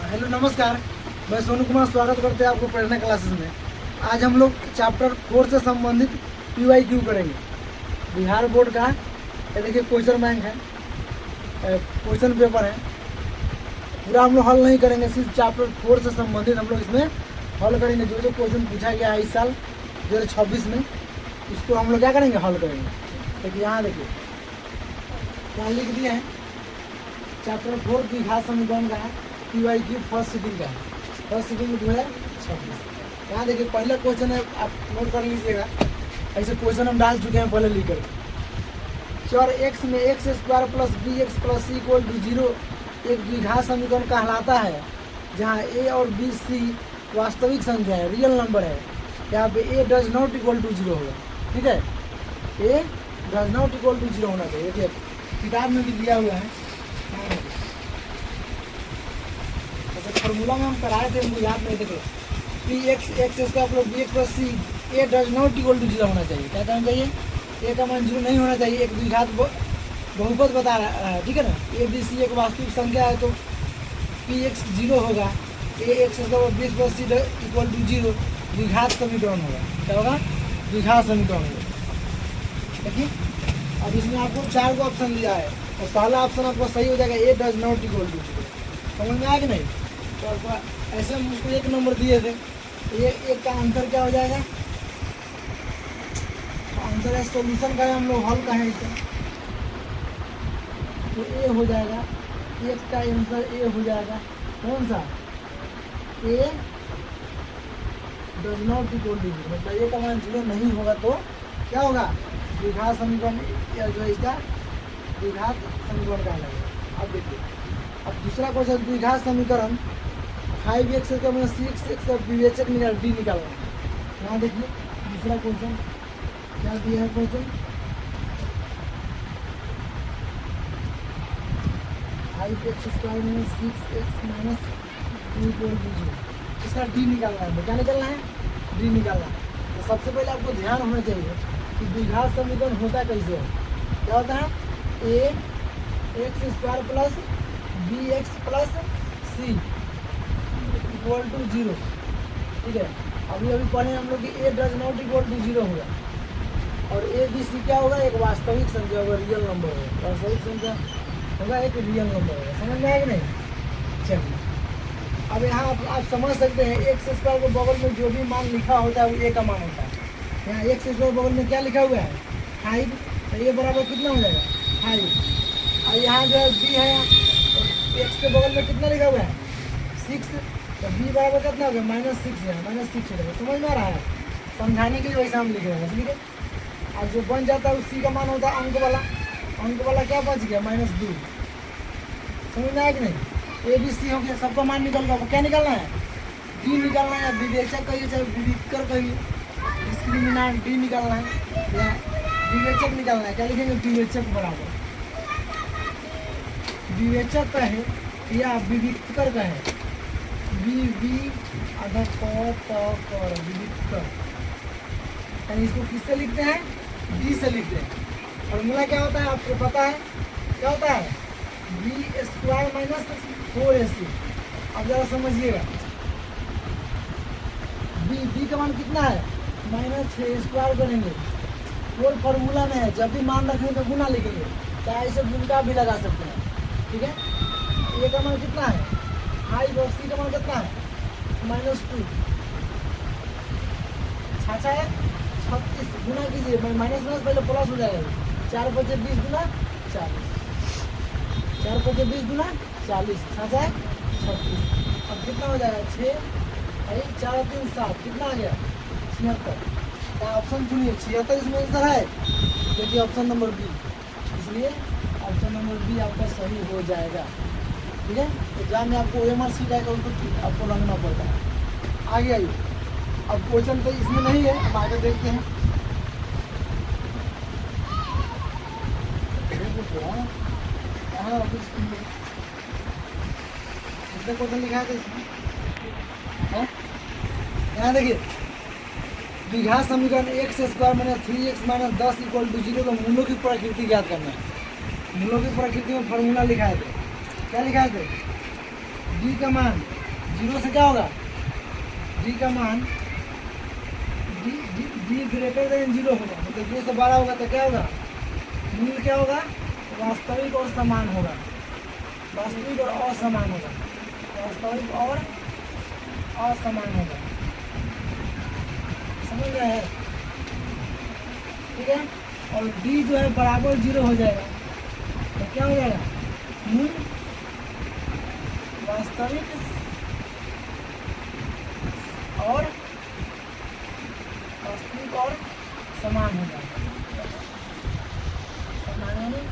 Hello नमस्कार, मैं सोनू कुमार स्वागत करते हैं आपको प्रेरणा क्लासेस में। आज हम लोग चैप्टर 4 से संबंधित PYQ करेंगे। बिहार बोर्ड का ये देखिए क्वेश्चन बैंक है, क्वेश्चन पेपर है। पूरा हम लोग हल नहीं करेंगे, सिर्फ चैप्टर 4 से संबंधित हम लोग इसमें हल करेंगे। जो जो क्वेश्चन पूछा गया है इस साल 2026 में, इसको हम लोग क्या करेंगे, हल करेंगे। देखिए यहाँ देखिए क्या लिख दिए हैं। चैप्टर 4 द्विघात समीकरण का है, PYQ फर्स्ट सिटिंग का है, फर्स्ट सिटिंग 2026। यहाँ देखिए पहला क्वेश्चन है, आप नोट कर लीजिएगा। ऐसे क्वेश्चन हम डाल चुके हैं पहले लिख कर। चर x में x square plus bx plus c equal to 0 एक द्विघात समीकरण कहलाता है, जहाँ a और b c वास्तविक संख्या है, रियल नंबर है। यहाँ पे a does not equal to 0 होगा, ठीक है। a does not equal to 0 होना चाहिए। देखिए किताब में भी दिया हुआ है। फॉर्मूला में हम कराए थे, मुझे याद नहीं। देखो p x square plus B x plus c a does not equal to 0 होना चाहिए। क्या होना चाहिए? ए का मान 0 नहीं होना चाहिए। एक द्विघात बहुपद बता रहा है, ठीक है ना। ए बी सी एक वास्तविक संख्या है, तो पी एक्स 0 होगा। A X square B x plus C equal to 0 द्विघात समीकरण होगा। क्या होगा? द्विघात समीकरण होगा। देखिए अब इसमें आपको 4 को ऑप्शन दिया है, और पहला ऑप्शन आपका सही हो जाएगा, ए डज नॉट इक्वल टू 0। समझ में आया कि नहीं? तो ऐसे हम उसको 1 नंबर दिए थे, ये एक का आंसर क्या हो जाएगा? तो आंसर है सॉल्यूशन का है, हम लोग हल का है इसका, तो ए हो जाएगा। एक का आंसर ए हो जाएगा। कौन सा? ए डज नॉट इक्वल टू 0, मतलब ए का मान 0 नहीं होगा तो क्या होगा? द्विघात समीकरण जो है इसका द्विघात समीकरण का लगेगा। अब देखिए अब दूसरा क्वेश्चन, द्विघात समीकरण 5x का मतलब 6x विवेचक डी निकालना है। यहाँ देखिए दूसरा क्वेश्चन क्या दिया है। Question 5x square minus 6x minus 2 equal to 0, इसका डी निकालना है। क्या निकालना है? डी निकालना है। तो सबसे पहले आपको ध्यान होना चाहिए कि द्विघात समीकरण होता कैसे है। क्या होता है? A X square plus B x plus C equal to 0, ठीक है। अभी पढ़े हम लोग कि A does not equal to 0 होगा, और ए बी सी क्या होगा? एक वास्तविक संख्या होगा, रियल नंबर होगा। वास्तविक संख्या होगा, एक रियल नंबर होगा। समझ में आया कि नहीं? चलिए अब यहाँ आप समझ सकते हैं, एक्स स्क्वायर के बगल में जो भी मान लिखा होता है वो ए का मान होता है। यहाँ एक्स स्क्वायर बगल में क्या लिखा हुआ है? 5, तो ये बराबर कितना हो जाएगा? 5। और यहाँ जो है बी है, एक्स के बगल में कितना लिखा हुआ है? 6, तो बी बराबर कितना हो गया? -6 है, -6 हो जाएगा। समझ में आ रहा है? समझाने के लिए वैसा हम लिख रहे हैं, ठीक है। और जो बन जाता है उसी का मान होता है अंक वाला क्या बच गया? -2। समझ में आया कि नहीं? ए बी सी हो गया, सबका मान निकल गया। क्या निकालना है? डी निकालना है। विवेचक कहिए चाहे विविधकर कहिए, डिस्क्रिमिनेंट डी निकालना है या विवेचक निकालना है। क्या लिखेंगे? विवेचक बराबर विवेचक का है या विविधकर का है, बी आधा कर विविधकर। यानी इसको किससे लिखते हैं? डी से लिखते हैं। फॉर्मूला क्या होता है आपको पता है? क्या होता है? B square minus 4ac। अब ज़रा समझिएगा, बी का मान कितना है? -6 स्क्वायर करेंगे। 4 फॉर्मूला में है, जब भी मान रखेंगे तो गुना लिखेंगे, चाहे इसे गुणका भी लगा सकते हैं, ठीक है। ए का मान कितना है? 5, और सी का मान कितना है? -2। छाछा है 36। गुना कीजिए, माइनस पहले प्लस हो जाएगा। 4 × 5 = 20 गुना 40, 4 × 5 = 20 गुना 40, छाछा है 36। अब कितना हो जाएगा? 6 4 और 3 7, कितना आ गया? 76। क्या ऑप्शन चुनिए? 76 इसमें आंसर है। देखिए ऑप्शन नंबर बी, इसलिए ऑप्शन नंबर बी आपका सही हो जाएगा, ठीक है। एग्जाम में आपको OMR सीट आएगा, उनको आपको रंगना पड़ता है। आगे आइए, अब क्वेश्चन तो इसमें नहीं है, अब आगे देखते हैं। कहाँ क्वेश्चन लिखा है इसमें? यहाँ देखिए द्विघात समीकरण x square minus 3x minus 10 equal to 0 का मूलों की प्रकृति ज्ञात करना है। मूलों की प्रकृति में फॉर्मूला लिखाए थे। क्या लिखाए थे? डी का मान जीरो से क्या होगा, डी का मान डी ग्रेटर देन जीरो होगा, मतलब जीरो से बड़ा होगा तो क्या होगा, मूल क्या होगा, वास्तविक और समान होगा, वास्तविक और असमान होगा, वास्तविक और असमान होगा, समझ रहे हैं, ठीक है। और डी जो है बराबर जीरो हो जाएगा तो क्या हो जाएगा, मूल वास्तविक और समान हो जाएगा,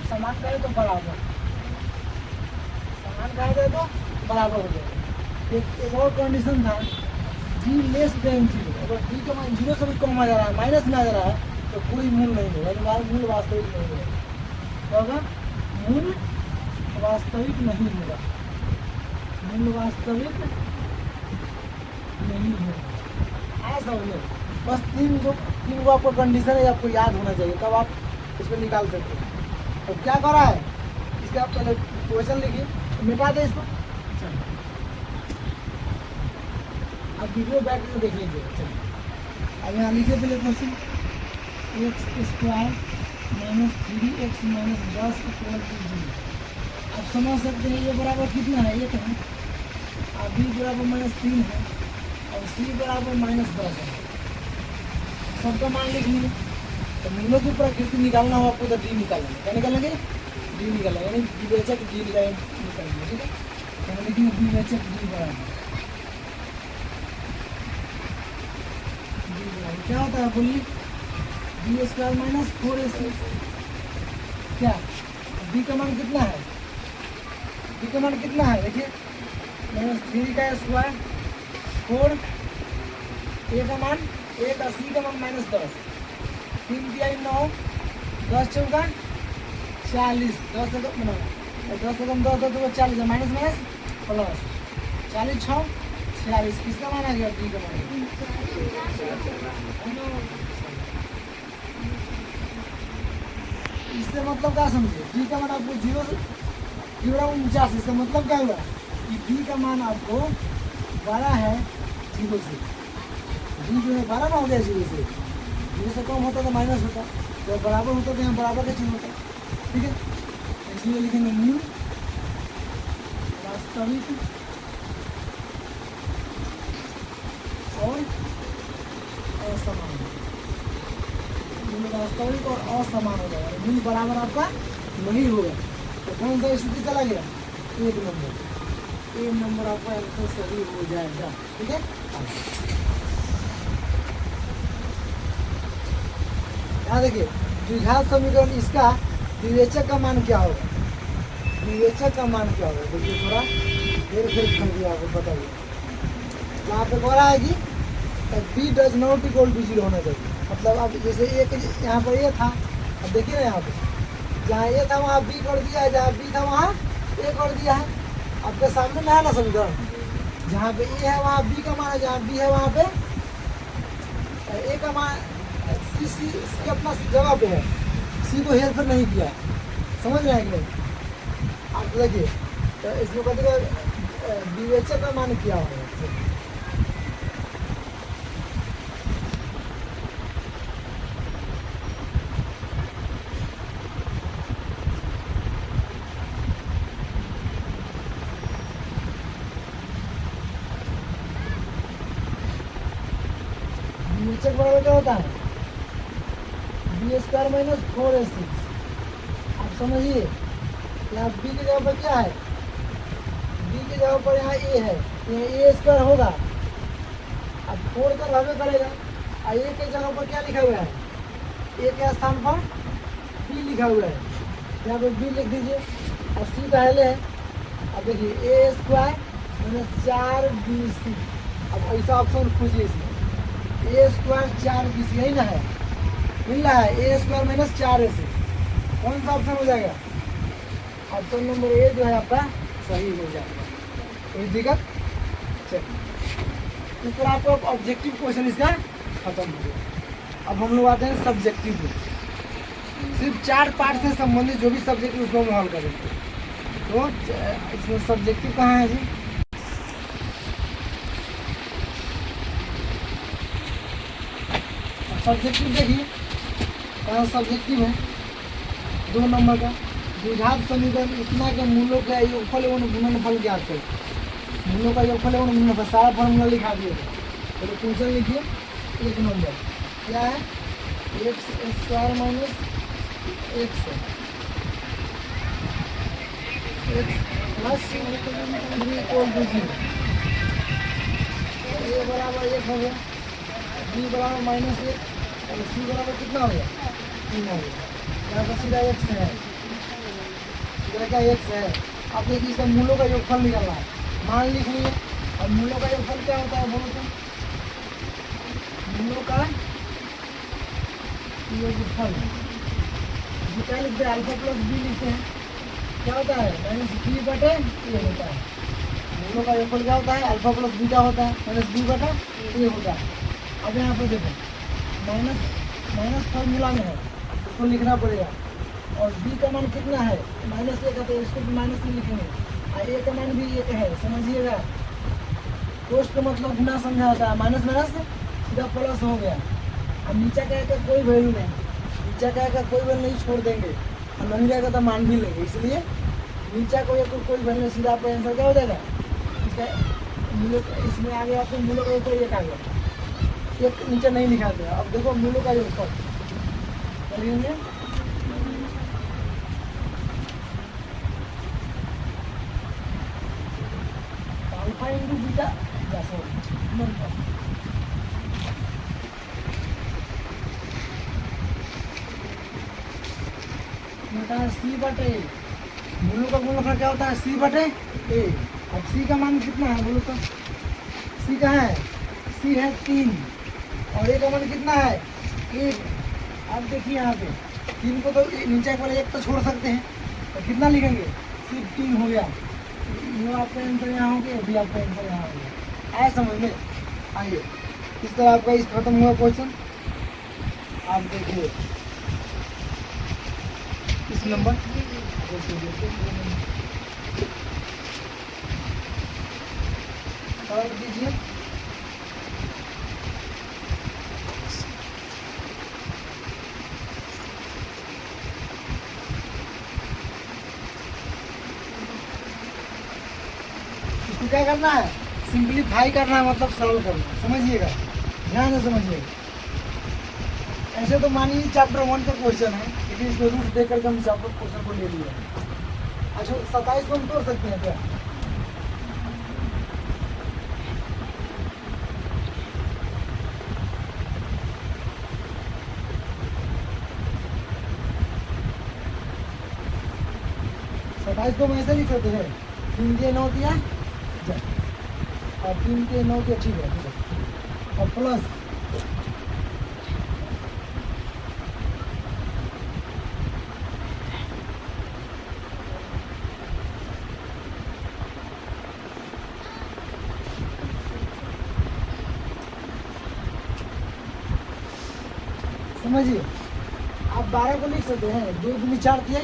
समान कहे तो बराबर, समान कहा जाए तो बराबर हो जाएगा। एक और कंडीशन था, जी लेस देन जीरो, अगर डी का मान जीरो से भी कम आ जा रहा है, माइनस में आ जा रहा है तो कोई मूल नहीं होगा, मूल वास्तविक नहीं होगा, क्या होगा, मूल वास्तविक नहीं होगा, मूल वास्तविक नहीं होगा। आया समझ में, बस तीन गो आपको कंडीशन है, आपको याद होना चाहिए, तब आप इसको निकाल सकते हैं। तो क्या कर रहा है, इसके आप पहले क्वेश्चन लिखिए, मिटा दे इसको, आप वीडियो बैक में देख लीजिए। चलिए अब यहाँ लिखिए पहले question, x square minus 3x minus 10 equal to 0। आप समझ सकते हैं ये बराबर कितना है, एक है, और b बराबर -3 है, और c बराबर -10 है, सबका मान लिख लीजिए। तो मूलों की प्रकृति निकालना हो आपको तो डी निकालेंगे, क्या निकालेंगे, डी निकालेंगे, यानी विवेचक डी निकालेंगे, ठीक है। तो लिखिए विवेचक डी बराबर क्या होता है, बोलिए, बी स्क्वायर माइनस 4ac, क्या बी का मान कितना है, बी का मान कितना है, देखिए -3 का स्क्वायर 4, ए का मान 1 और सी का मान -10, 3 तिहाई 9, 10 चौका 40, 10 से कम 10 तो 40 है, माइनस माइनस प्लस 40 6 46, किसका मान आ गया, डी का मान। इससे मतलब क्या समझिए, डी का मान आपको 0 इसका मतलब क्या हुआ कि डी का मान आपको बड़ा है 0 से, डी जो है बड़ा ना हो गया 0 से, 0 से कम होता तो माइनस होता, तो बराबर होता तो यहाँ बराबर का चिन्ह होता, ठीक है। इसलिए लिखेंगे मूल वास्तविक और असमान, मूल वास्तविक और असमान हो जाएगा, मूल बराबर आपका नहीं होगा, तो कौन सा स्थिति चला गया, एक नंबर आपका आंसर सही हो जाएगा, ठीक है। यहाँ देखिए द्विघात समीकरण, इसका विवेचक का मान क्या होगा, विवेचक का मान क्या होगा, देखिए थोड़ा फिर कर दिया आपको बताइए, यहाँ पे कह रहा है कि b does not equal to 0 होना चाहिए, मतलब अब जैसे एक यहाँ पर ए था, अब देखिए ना यहाँ पे जहाँ ए था वहाँ बी कर दिया है, जहाँ बी था वहाँ ए कर दिया है, आपके सामने में है ना समीकरण, जहाँ पे ए है वहाँ बी का मान है, जहाँ बी है वहाँ पे ए का मान, सी अपना जगह पे है, सी को हेल्प नहीं किया, समझ रहे हैं कि नहीं, आप देखिए तो इसमें कहते विवेचक का मान क्या होगा, विवेचक बराबर क्या होता है, बी स्क्वायर माइनस 4ac, आप समझिए यहाँ बी की जगह पर क्या है, बी की जगह पर यहाँ ए है, यहाँ ए स्क्वायर होगा, अब 4 का भाग करेगा, और ए के जगह पर क्या लिखा हुआ है, ए के स्थान पर बी लिखा हुआ है, यहाँ पर बी लिख दीजिए, और सी पहले है, अब देखिए ए स्क्वायर माइनस 4bc, अब ऐसा ऑप्शन खोजिए इसमें, ए स्क्वायर 4bc यही ना है, मिल रहा है, ए स्क्वायर माइनस 4ac, कौन सा ऑप्शन हो जाएगा, ऑप्शन नंबर ए जो है आपका सही हो जाएगा, कोई दिक्कत। चलिए इस पर आपको ऑब्जेक्टिव क्वेश्चन इसका खत्म हो गया। अब हम लोग आते हैं सब्जेक्टिव को, सिर्फ 4 पार्ट से संबंधित जो भी सब्जेक्टिव उसको हम हल करेंगे। तो इसमें सब्जेक्टिव कहाँ है जी, सब्जेक्टिव देखिए, यहाँ सब्जेक्टिव है 2 नंबर का। द्विघात समीकरण इतना के मूलों का योगफल एवं गुणनफल ज्ञात करें। मूलों का योगफल एवं गुणनफल सारा फॉर्मूला लिखा दिए। तो क्वेश्चन लिखिए 1 नंबर क्या है, x square minus x plus 3 equal to 0। A बराबर 1 हो गया, बी बराबर -1 और सी बराबर कितना हो गया 3 हो गया। यहाँ पर सीधा एक्स है, सीधा क्या एक्स है। अब देखिए इसका मूलों का योगफल निकालना है, मान लिख लिए। और मूलों का योगफल क्या होता है बोलो तो, मूलों का योगफल जो क्या लिखते हैं अल्फा प्लस बी लिखते हैं, क्या होता है -b/a होता है। मूलों का योगफल क्या होता है, अल्फा प्लस बीटा होता है, -b/a होता है। अब यहाँ पर देखो माइनस फॉर्मूला में है, उसको लिखना पड़ेगा। और b का मान कितना है -1 है, तो इसको भी माइनस में लिखेंगे। और a का मान भी 1 है, समझिएगा। कोष्ट का मतलब गुना समझा होता है, माइनस सीधा प्लस हो गया। अब नीचे क्या का कोई वैल्यू नहीं, नीचे क्या का कोई वैल्यू नहीं छोड़ देंगे, और नहीं रहेगा तो मान भी लेंगे। इसलिए नीचे कोई वैल्यू, सीधा आपका आंसर क्या हो जाएगा, इसमें आ गया तो मूलों का एक आ गया, एक नीचे नहीं लिखा गया। अब देखो मूलों का योगफल करेंगे, अल्फा इंटू बीटा c/a। मूलों का गुणनफल क्या होता है c/a। अब c का मान कितना है बोलो तो, c का है, c है 3 और a का मान कितना है 1। अब देखिए यहाँ पे 3 को तो नीचे वाले 1 तो छोड़ सकते हैं, तो कितना लिखेंगे सिर्फ 3 हो गया। ये आपका आंसर यहाँ हो गया, अभी आपका आंसर यहाँ हो गया। आए समझ में, आइए इस तरह आपका इस खत्म हुआ क्वेश्चन। आप देखिए इस नंबर और दीजिए। इसको क्या करना है, सिंप्लीफाई करना है, मतलब सरल करना है, समझिएगा, ध्यान से समझिएगा। ऐसे तो मानिए चैप्टर 1 का क्वेश्चन है, लेकिन इसमें रूट देख करके हम चैप्टर क्वेश्चन को ले लिया। अच्छा 27 को हम तोड़ सकते हैं क्या, को हम ऐसे लिख सकते हैं 3 के 9 दिया और 3 के 9 दिया, ठीक है। और प्लस समझिए, आप 12 को लिख सकते हैं, 2 दूनी 4 किया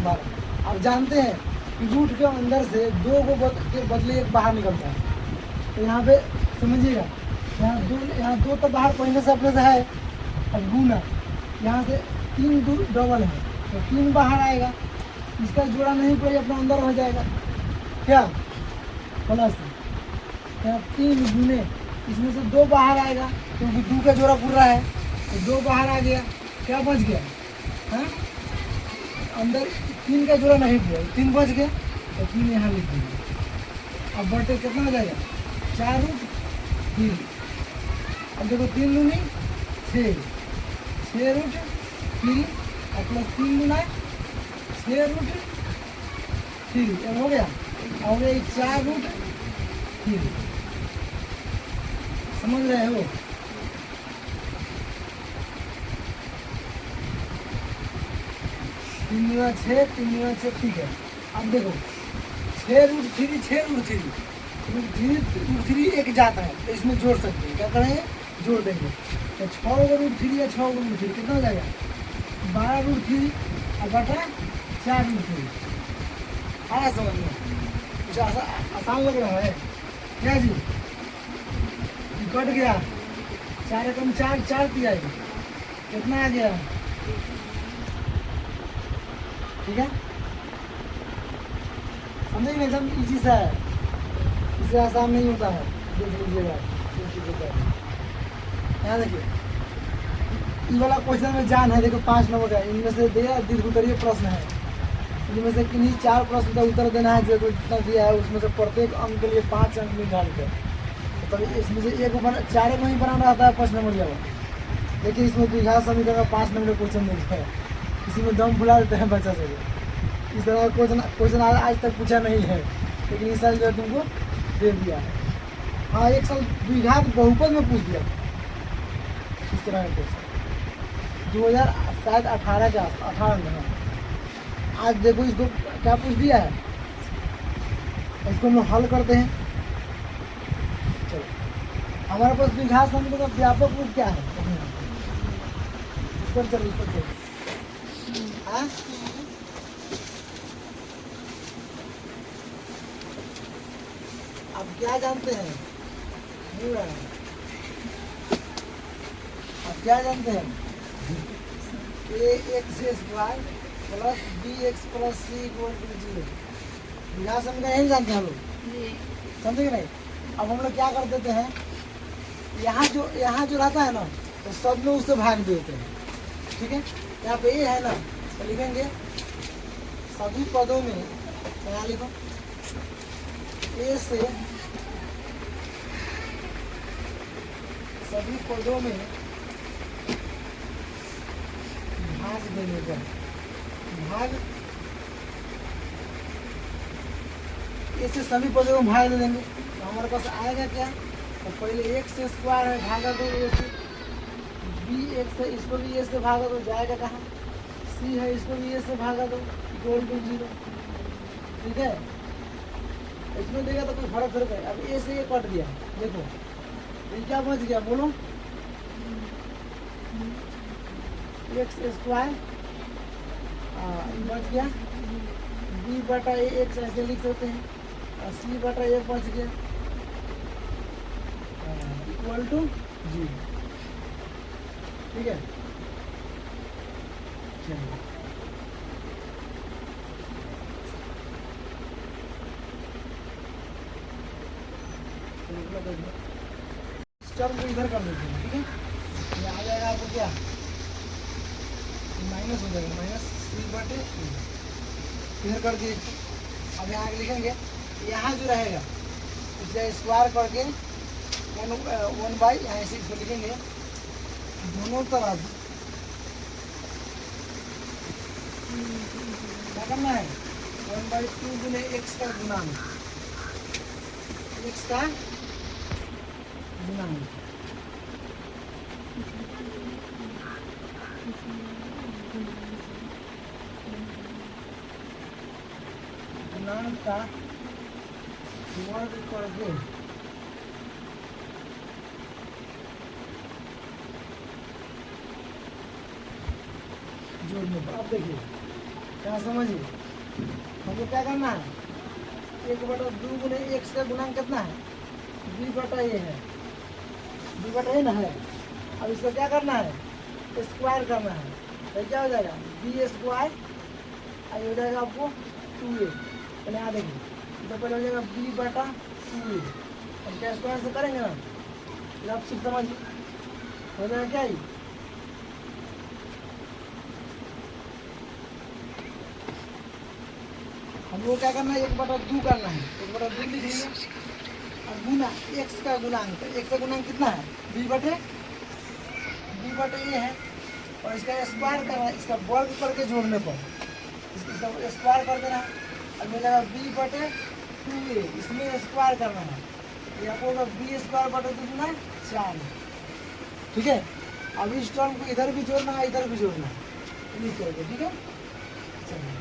12। आप जानते हैं कि रूट के अंदर से 2 को के बदले 1 बाहर निकलता है, तो यहाँ पे समझिएगा, यहाँ 2 तो बाहर पहले से अपने से है। अब गुना यहाँ से 3 डबल है, तो 3 बाहर आएगा, इसका जोड़ा नहीं कोई अपना अंदर हो जाएगा, क्या प्लस यहाँ 3 गुने, इसमें से 2 बाहर आएगा क्योंकि 2 का जोड़ा पूरा है, तो 2 बाहर आ गया, क्या बच गया है अंदर, 3 का जोड़ा नहीं दिया, 3 बच गया, तो 3 यहाँ लिख देंगे। अब बटे कितना हो जाएगा 4√3। अब देखो 3 दूनी 6, 6√3 और प्लस 3 गुना 6√3, अब हो गया, और ये 4√3। समझ रहे हो, तीन गुना 6, ठीक है। अब देखो 6√3 एक जाता है, तो इसमें जोड़ सकते हैं, क्या करेंगे जोड़ देंगे, तो 6√3 या 6√3 कितना हो जाएगा 12√3 और बटा 4√3। आया समझ में, कुछ आसान लग रहा है क्या जी, कट गया 4 एकम 4 4 दिया, कितना आ गया? ठीक है, समझे नहीं? एकदम इजी सा है, इससे आसान नहीं होता है। देख लीजिएगा, यहाँ देखिए, ये वाला क्वेश्चन में जान है। देखो 5 नंबर का, इनमें से दिया दीर्घ उत्तरीय प्रश्न है। इनमें से किन्हीं 4 प्रश्न का उत्तर देना है, जो जितना दिया है उसमें से प्रत्येक अंक के लिए 5 अंक निर्धारित है। तो इसमें से एक 4 को ही बनाना आता है 5 नंबर वाला। देखिए इसमें द्विघात समीकरण का 5 नंबर क्वेश्चन मिलता है। इसी में दम फुला देते हैं बच्चा से। इस तरह का क्वेश्चन आज तक पूछा नहीं है, लेकिन इस साल जो है तुमको दे दिया है। हाँ, एक साल द्विघात बहुपद में पूछ दिया इस तरह का क्वेश्चन, 2018 के आस 18 में। आज देखो इसको क्या पूछ दिया है, इसको हम लोग हल करते हैं। चलो, हमारे पास द्विघात समीकरण का व्यापक रूप क्या है? इस पर चलो, इस पर चलो। हाँ, आप क्या जानते हैं? आप क्या जानते हैं? ax² plus bx plus c equal to 0। द्विघात समीकरण नहीं जानते हम लोग, समझे कि नहीं? अब हम लोग क्या कर देते हैं, यहाँ जो रहता है ना, तो सब में उससे भाग देते हैं। ठीक है, यहाँ पे ये है ना, तो लिखेंगे सभी पदों में, यहाँ लिखो ए से सभी पदों में भाग देने का, भाग ए से सभी पदों में भाग दे देंगे। तो हमारे पास आएगा क्या? तो पहले x² है, भागा दो ए से, bx है, इसको भी ए से भागा दो, जाएगा कहाँ? c है, इसको भी ए से भागा दो, इक्वल टू 0। ठीक है, इसमें देगा तो कोई फर्क थोड़ा है। अब ए से ये कट गया, देखो ये क्या बच गया, बोलो? x² बच गया, b/a x ऐसे लिख सकते हैं, और c/a बच गया इक्वल टू 0। ठीक है, चलिए टर्म को इधर कर देते हैं। ठीक है, ये आ जाएगा आपको क्या, माइनस हो जाएगा, माइनस c/a इधर कर दिए। अब यहाँ आगे लिखेंगे, यहाँ जो रहेगा उसका स्क्वायर करके 1/, यहाँ से इसको लिखेंगे दोनों तरफ। क्या करना है? 1/2 गुने x का गुणांक, x का गुणांक, गुणांक का वर्ग करके जोड़ने पर। अब देखिए क्या समझिए, हमको क्या करना है? 1/2 गुने x का गुणांक कितना है? b/a है, b/a ना है। अब इसको क्या करना है? स्क्वायर करना है, तो क्या हो जाएगा? b² आई हो जाएगा आपको 2a। पहले यहाँ देखिए, तो पहले हो जाएगा b/2a, अब क्या स्क्वायर से करेंगे ना, आप सिर्फ समझिए, हो जाएगा क्या ही? हम लोग क्या करना है? 1/2 करना है, 1/2 लिखेंगे, और गुना x का गुणांक, x का गुणांक कितना है? b/a है, और इसका स्क्वायर करना है, इसका वर्ग करके जोड़ने पर इसका स्क्वायर कर देना है। अब मिलेगा b/2a, इसमें स्क्वायर करना है, ये आपको होगा b² कितना है? 4। ठीक है, अब इस टर्म को इधर भी जोड़ना है, इधर भी जोड़ना है, लिख करके। ठीक है, चलिए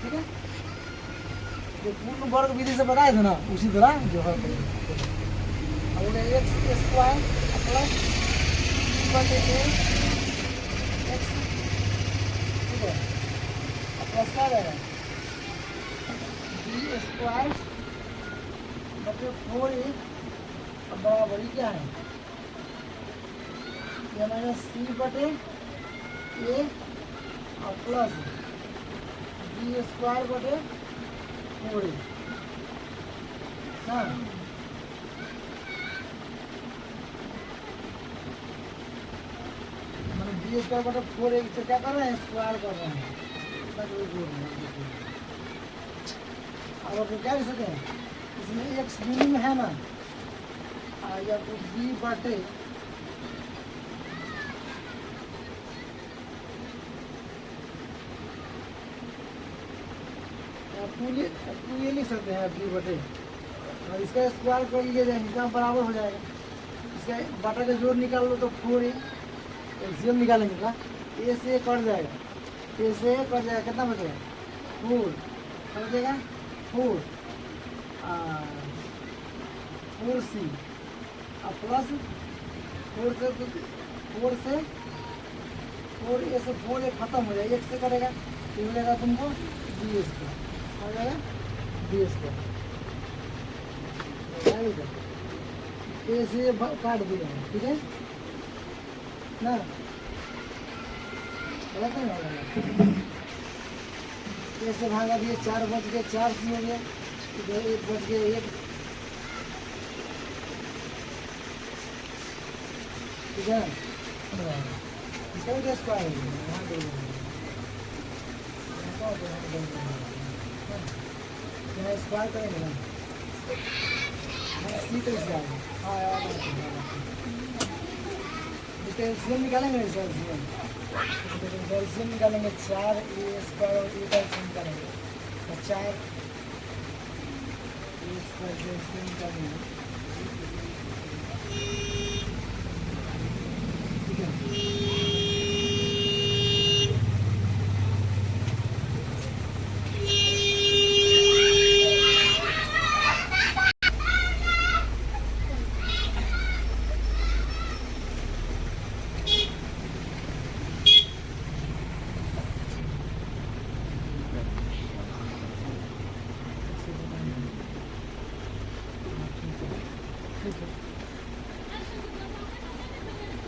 ठीक है, जो पूर्ण वर्ग विधि से बताए थे ना, उसी तरह जो है अब x² प्लस b/a x। ठीक है, अब प्लस क्या रहेगा? b² बटे 4a, अब बराबरी क्या है? ये माइनस सी बटे ए और प्लस बी स्क्वायर बटे 4a ना। मतलब बी स्क्वायर बटे 4a से क्या कर रहे हैं, स्क्वायर कर रहे हैं, इतना कोई जोड़ नहीं है। अब आप क्या लिख सकते हैं, इसमें एक्स मिनिमम है ना, या तो बी बटे टू ये लिख सकते हैं बी बटे, और इसका स्क्वायर कर लीजिए, इसका बराबर हो जाएगा। इसका बटा का जोड़ निकाल लो तो 4a, एलसीएम निकालेंगे ना, ए से कट जाएगा, ए से कट जाएगा, कितना बचेगा 4, क्या बचेगा 4 4c और प्लस 4a से 4a खत्म हो जाएगा, एक से करेगा तो मिलेगा तुमको बी स्क्वायर, हो जाएगा बी स्क्वायर। ए से काट दिया, ठीक है ना, गलत नहीं होगा। ए से भागा दिए, 4 बच गए, 4 सी हो गया, इधर 1 बच गए, 1, ठीक है। इसका भी स्क्वायर है, यहाँ पे यहाँ स्क्वायर करेंगे ना, सी तो इसका हाँ यार, इसका एलसीएम निकालेंगे, इसका एलसीएम निकालेंगे 4a स्क्वायर और ए का एलसीएम निकालेंगे, तो 4a स्क्वायर का एलसीएम निकालेंगे, ठीक है।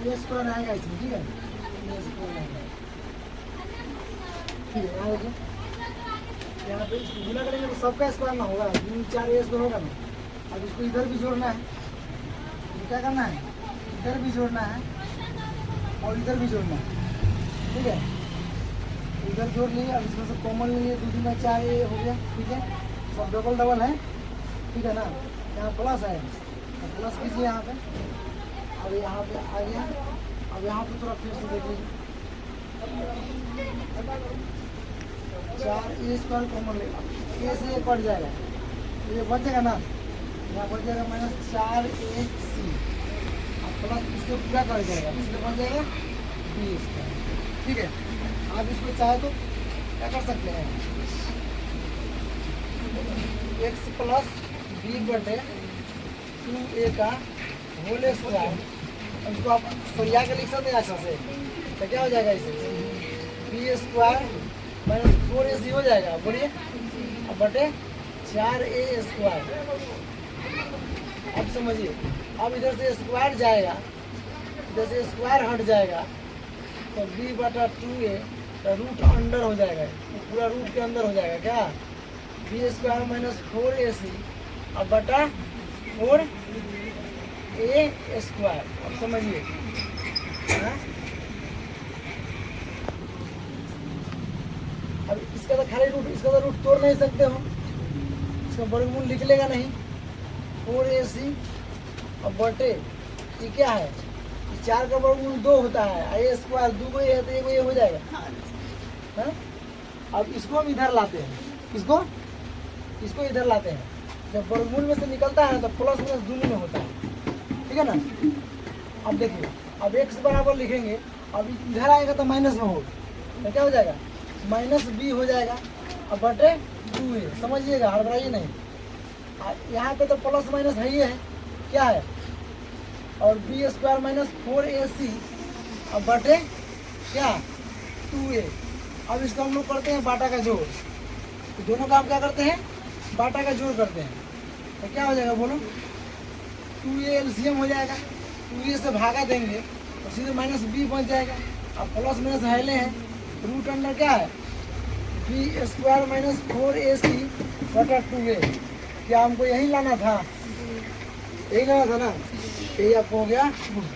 ये स्क्वायर आएगा इसमें, ठीक है, ये स्क्वायर आएगा, ठीक है। यहाँ देखिए, यहाँ पे इसको गुना करेंगे तो सबका स्क्वायर ना होगा, 3 4 ए स्क्वायर होगा ना। अब इसको इधर भी जोड़ना है, तो क्या करना है, इधर भी जोड़ना है और इधर भी जोड़ना है, ठीक है। इधर जोड़ लिए, अब इसमें से कॉमन ले लिए, 2 3 4 ए हो गया, ठीक है, सब डबल डबल है, ठीक है ना। यहाँ प्लस है, तो प्लस कीजिए यहाँ पे, अब यहाँ पे आ गया। अब यहाँ पे थोड़ा फिर से देख लीजिए, 4a स्क्वायर कॉमन लेगा, ए से ये कट जाएगा, तो ये बचेगा ना, यहाँ बच जाएगा माइनस 4ac और प्लस इससे पूरा कर जाएगा, इसलिए बच जाएगा b स्क्वायर, ठीक है। आप इसको चाहे तो क्या कर सकते हैं, x प्लस b बटे 2a का होल स्क्वायर, इसको आप सरिया के लिख सकते हैं अच्छा से, तो क्या हो जाएगा इसे, बी स्क्वायर माइनस 4ac हो जाएगा, बोलिए, अब बटे 4a स्क्वायर। अब समझिए, अब इधर से स्क्वायर जाएगा, इधर से स्क्वायर हट जाएगा, तो b बटा 2a का रूट अंडर हो जाएगा, तो पूरा रूट के अंदर हो जाएगा, क्या बी स्क्वायर माइनस 4ac अब बटा 4a स्क्वायर। अब समझिए, अब इसका तो खाली रूट, इसका तो रूट तोड़ नहीं सकते हो, इसका वर्गमूल निकलेगा नहीं, 4ac और बटे ये क्या है, 4 का वर्गमूल 2 होता है, a स्क्वायर 2 है तो 1 हो जाएगा, है। अब इसको हम इधर लाते हैं, इसको इधर लाते हैं, जब वर्गमूल में से निकलता है तो प्लस माइनस दोनों में होता है, ठीक है ना। अब देखिए, अब x बराबर लिखेंगे, अब इधर आएगा तो माइनस में होगा, तो क्या हो जाएगा माइनस b हो जाएगा, अब बटे 2a, समझिएगा, हड़बड़ाइए नहीं। यहाँ पे तो प्लस माइनस है ही है, क्या है, और बी स्क्वायर माइनस 4ac अब बटे क्या 2a। अब इसको हम लोग करते हैं बाटा का जोड़, तो दोनों का हम क्या करते हैं, बाटा का जोड़ करते हैं, तो क्या हो जाएगा बोलो, 2a एलसीएम हो जाएगा, 2a से भागा देंगे तो सीधे माइनस बी बन जाएगा। अब प्लस माइनस हेले हैं, रूट अंडर क्या है बी स्क्वायर माइनस 4ac बटा 2a। क्या हमको यही लाना था, यही लाना था ना। यही आपको हो गया प्रूफ,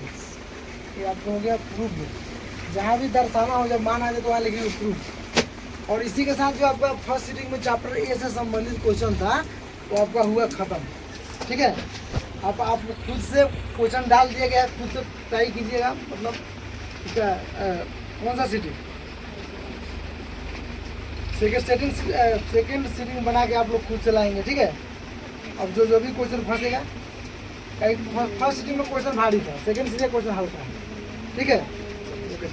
ये आपको हो गया प्रूफ। जहाँ भी दर्शाना हो जब मान आ जाए तो वहाँ लिखिए प्रूफ। और इसी के साथ जो आपका फर्स्ट सीटिंग में चैप्टर ए से संबंधित क्वेश्चन था वो आपका हुआ खत्म। ठीक है, आप खुद से क्वेश्चन डाल दिया गया, खुद से ट्राई कीजिएगा। मतलब इसका कौन सा सीटिंग, सेकेंड सीटिंग बना के आप लोग खुद से लाएंगे। ठीक है, अब जो भी क्वेश्चन फंसेगा, फर्स्ट सीटिंग में क्वेश्चन भारी था, सेकेंड सीटिंग क्वेश्चन हल्का है। ठीक है, ओके।